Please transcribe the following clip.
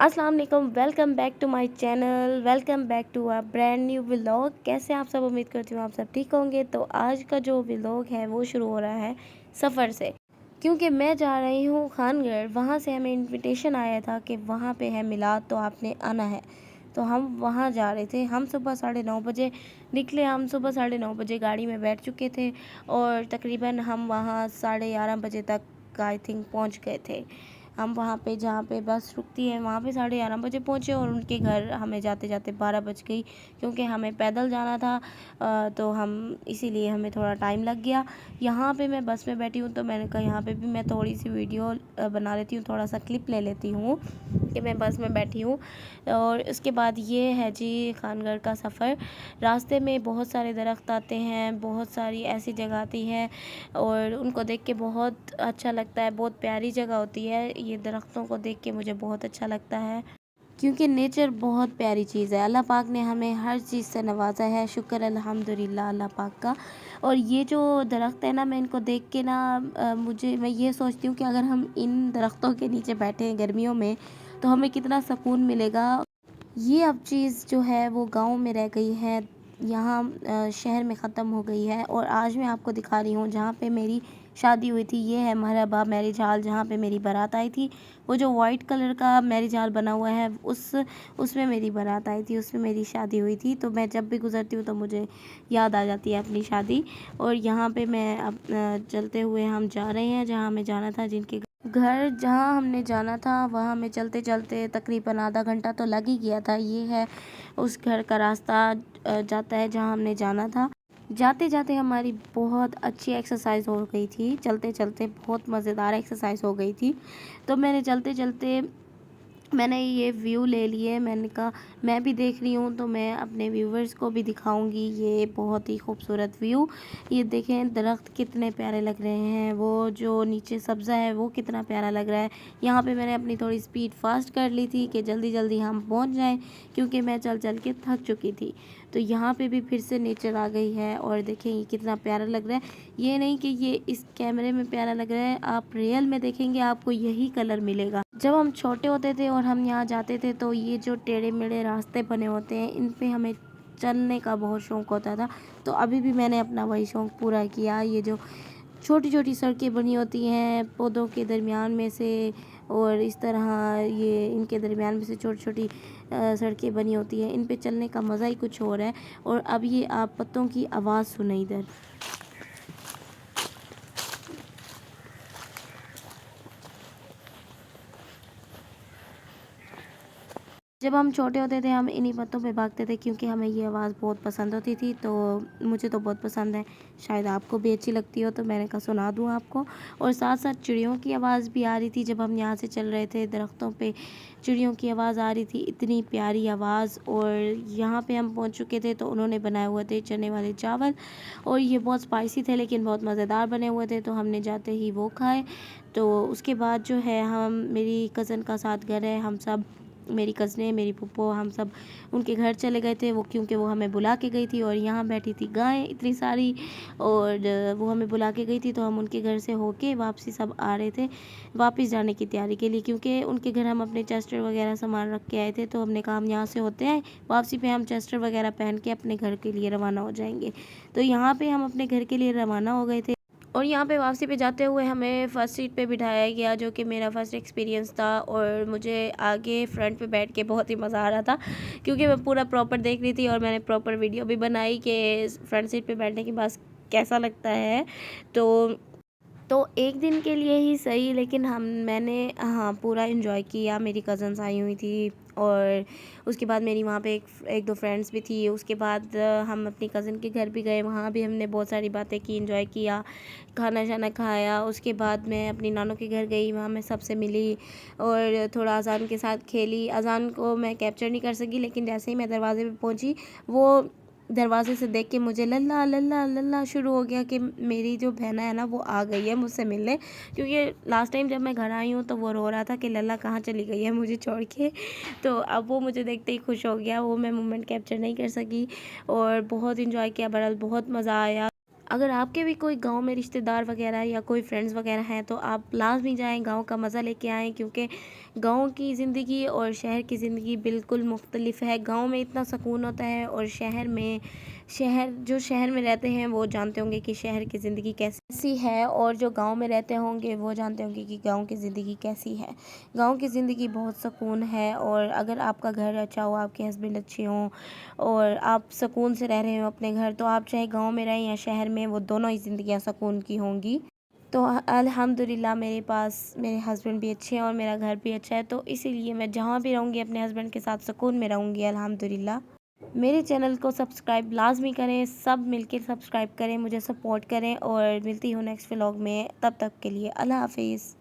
अस्सलाम वालेकुम, welcome back to my channel, welcome back to a brand new vlog. कैसे आप सब? उम्मीद करती हूँ आप सब ठीक होंगे। तो आज का जो व्लॉग है वो शुरू हो रहा है सफ़र से, क्योंकि मैं जा रही हूँ खानगढ़। वहाँ से हमें इनविटेशन आया था कि वहाँ पे है मिलाद, तो आपने आना है। तो हम वहाँ जा रहे थे। हम सुबह 9:30 बजे निकले। हम सुबह 9:30 बजे गाड़ी में बैठ चुके थे और तकरीबन हम वहाँ 11:30 बजे तक आई थिंक पहुँच गए थे। हम वहाँ पे जहाँ पे बस रुकती है वहाँ पे 11:30 बजे पहुँचे और उनके घर हमें जाते जाते 12 बज गई, क्योंकि हमें पैदल जाना था। तो हम इसीलिए हमें थोड़ा टाइम लग गया। यहाँ पे मैं बस में बैठी हूँ, तो मैंने कहा यहाँ पे भी मैं थोड़ी सी वीडियो बना लेती हूँ, थोड़ा सा क्लिप ले लेती हूँ कि मैं बस में बैठी हूँ। और उसके बाद ये है जी खानगढ़ का सफ़र। रास्ते में बहुत सारे दरख्त आते हैं, बहुत सारी ऐसी जगह आती है और उनको देख के बहुत अच्छा लगता है। बहुत प्यारी जगह होती है। ये दरख्तों को देख के मुझे बहुत अच्छा लगता है, क्योंकि नेचर बहुत प्यारी चीज़ है। अल्लाह पाक ने हमें हर चीज़ से नवाजा है। शुक्र अल्हम्दुलिल्लाह अल्लाह पाक का। और ये जो दरख्त है ना, मैं इनको देख के ना मैं ये सोचती हूँ कि अगर हम इन दरख्तों के नीचे बैठे हैं गर्मियों में तो हमें कितना सुकून मिलेगा। ये अब चीज़ जो है वो गांव में रह गई है, यहाँ शहर में ख़त्म हो गई है। और आज मैं आपको दिखा रही हूँ जहाँ पे मेरी शादी हुई थी। ये है मरहबा मैरिज हॉल, जहाँ पे मेरी बारात आई थी। वो जो वाइट कलर का मैरिज हॉल बना हुआ है उसमें मेरी बारात आई थी, उसमें मेरी शादी हुई थी। तो मैं जब भी गुज़रती हूँ तो मुझे याद आ जाती है अपनी शादी। और यहाँ पे मैं अब चलते हुए हम जा रहे हैं जहाँ हमें जाना था। जिनके घर जहाँ हमने जाना था वहाँ हमें चलते चलते तकरीबन आधा घंटा तो लग ही गया था। ये है उस घर का रास्ता जाता है जहाँ हमने जाना था। जाते जाते हमारी बहुत अच्छी एक्सरसाइज हो गई थी। चलते चलते बहुत मज़ेदार एक्सरसाइज हो गई थी। तो मैंने चलते चलते मैंने ये व्यू ले लिए। मैंने कहा मैं भी देख रही हूँ तो मैं अपने व्यूवर्स को भी दिखाऊंगी ये बहुत ही खूबसूरत व्यू। ये देखें दरख्त कितने प्यारे लग रहे हैं, वो जो नीचे सब्ज़ा है वो कितना प्यारा लग रहा है। यहाँ पे मैंने अपनी थोड़ी स्पीड फास्ट कर ली थी कि जल्दी जल्दी हम पहुँच जाएं, क्योंकि मैं चल चल के थक चुकी थी। तो यहाँ पे भी फिर से नेचर आ गई है और देखें ये कितना प्यारा लग रहा है। ये नहीं कि ये इस कैमरे में प्यारा लग रहा है, आप रियल में देखेंगे आपको यही कलर मिलेगा। जब हम छोटे होते थे और हम यहाँ जाते थे तो ये जो टेढ़े मेढ़े रास्ते बने होते हैं इन पे हमें चलने का बहुत शौक़ होता था। तो अभी भी मैंने अपना वही शौक़ पूरा किया। ये जो छोटी छोटी सड़कें बनी होती हैं पौधों के दरमियान में से, और इस तरह ये इनके दरमियान में से छोटी छोटी सड़कें बनी होती हैं, इन पे चलने का मज़ा ही कुछ और है। और अब ये आप पत्तों की आवाज़ सुने इधर। जब हम छोटे होते थे हम इन्हीं पत्तों पे भागते थे, क्योंकि हमें ये आवाज़ बहुत पसंद होती थी। तो मुझे तो बहुत पसंद है, शायद आपको भी अच्छी लगती हो, तो मैंने कहा सुना दूँ आपको। और साथ साथ चिड़ियों की आवाज़ भी आ रही थी। जब हम यहाँ से चल रहे थे दरख्तों पे चिड़ियों की आवाज़ आ रही थी, इतनी प्यारी आवाज़। और यहाँ पे हम पहुँच चुके थे तो उन्होंने बनाए हुए थे चने वाले चावल, और ये बहुत स्पाइसी थे लेकिन बहुत मज़ेदार बने हुए थे, तो हमने जाते ही वो खाए। तो उसके बाद जो है हम मेरी कज़न का साथ घर है, हम सब मेरी कज़नें मेरी फूफो हम सब उनके घर चले गए थे वो, क्योंकि वो हमें बुला के गई थी। और यहाँ बैठी थी गायें इतनी सारी, और वो हमें बुला के गई थी तो हम उनके घर से होके वापसी सब आ रहे थे वापस जाने की तैयारी के लिए, क्योंकि उनके घर हम अपने चेस्टर वगैरह सामान रख के आए थे। तो हमने कहा हम यहाँ से होते आए, वापसी पे हम चेस्टर वगैरह पहन के अपने घर के लिए रवाना हो जाएंगे। तो यहाँ पे हम अपने घर के लिए रवाना हो गए थे। और यहाँ पे वापसी पे जाते हुए हमें फ़र्स्ट सीट पे बिठाया गया, जो कि मेरा फ़र्स्ट एक्सपीरियंस था। और मुझे आगे फ्रंट पे बैठ के बहुत ही मज़ा आ रहा था, क्योंकि मैं पूरा प्रॉपर देख रही थी और मैंने प्रॉपर वीडियो भी बनाई कि फ्रंट सीट पे बैठने के बाद कैसा लगता है। तो एक दिन के लिए ही सही, लेकिन मैंने हाँ पूरा इन्जॉय किया। मेरी कज़न्स आई हुई थी और उसके बाद मेरी वहाँ पे एक दो फ्रेंड्स भी थी। उसके बाद हम अपनी कज़न के घर भी गए, वहाँ भी हमने बहुत सारी बातें की, इन्जॉय किया, खाना शाना खाया। उसके बाद मैं अपनी नानों के घर गई, वहाँ मैं सबसे मिली और थोड़ा अज़ान के साथ खेली। अज़ान को मैं कैप्चर नहीं कर सकी, लेकिन जैसे ही मैं दरवाज़े पे पहुँची वो दरवाजे से देख के मुझे लल्ला लल्ला लल्ला शुरू हो गया कि मेरी जो बहना है ना वो आ गई है मुझसे मिलने। क्योंकि लास्ट टाइम जब मैं घर आई हूँ तो वो रो रहा था कि लल्ला कहाँ चली गई है मुझे छोड़ के। तो अब वो मुझे देखते ही खुश हो गया। वो मैं मोमेंट कैप्चर नहीं कर सकी और बहुत इन्जॉय किया, बहरहाल बहुत मज़ा आया। अगर आपके भी कोई गाँव में रिश्तेदार वगैरह या कोई फ्रेंड्स वगैरह हैं तो आप लाज़मी जाएँ, गाँव का मज़ा लेके आएँ, क्योंकि गाँव की ज़िंदगी और शहर की ज़िंदगी बिल्कुल मुख्तलिफ है। गाँव में इतना सुकून होता है और शहर में रहते हैं वो जानते होंगे कि शहर की ज़िंदगी कैसी है, और जो गाँव में रहते होंगे वो जानते होंगे कि गाँव की ज़िंदगी कैसी है। गाँव की ज़िंदगी बहुत सुकून है, और अगर आपका घर अच्छा हो, आपके हस्बैंड अच्छे हों और आप सुकून से रह रहे हो अपने घर, तो आप चाहे गाँव में रहें या शहर में, वो दोनों ही ज़िंदगियाँ सुकून की होंगी। तो अल्हम्दुलिल्लाह मेरे पास मेरे हस्बैंड भी अच्छे हैं और मेरा घर भी अच्छा है, तो इसीलिए मैं जहाँ भी रहूँगी अपने हस्बैंड के साथ सुकून में रहूँगी अल्हम्दुलिल्लाह। मेरे चैनल को सब्सक्राइब लाज़मी करें, सब मिलके सब्सक्राइब करें, मुझे सपोर्ट करें, और मिलती हूँ नेक्स्ट व्लॉग में। तब तक के लिए अल्लाह हाफ़िज़।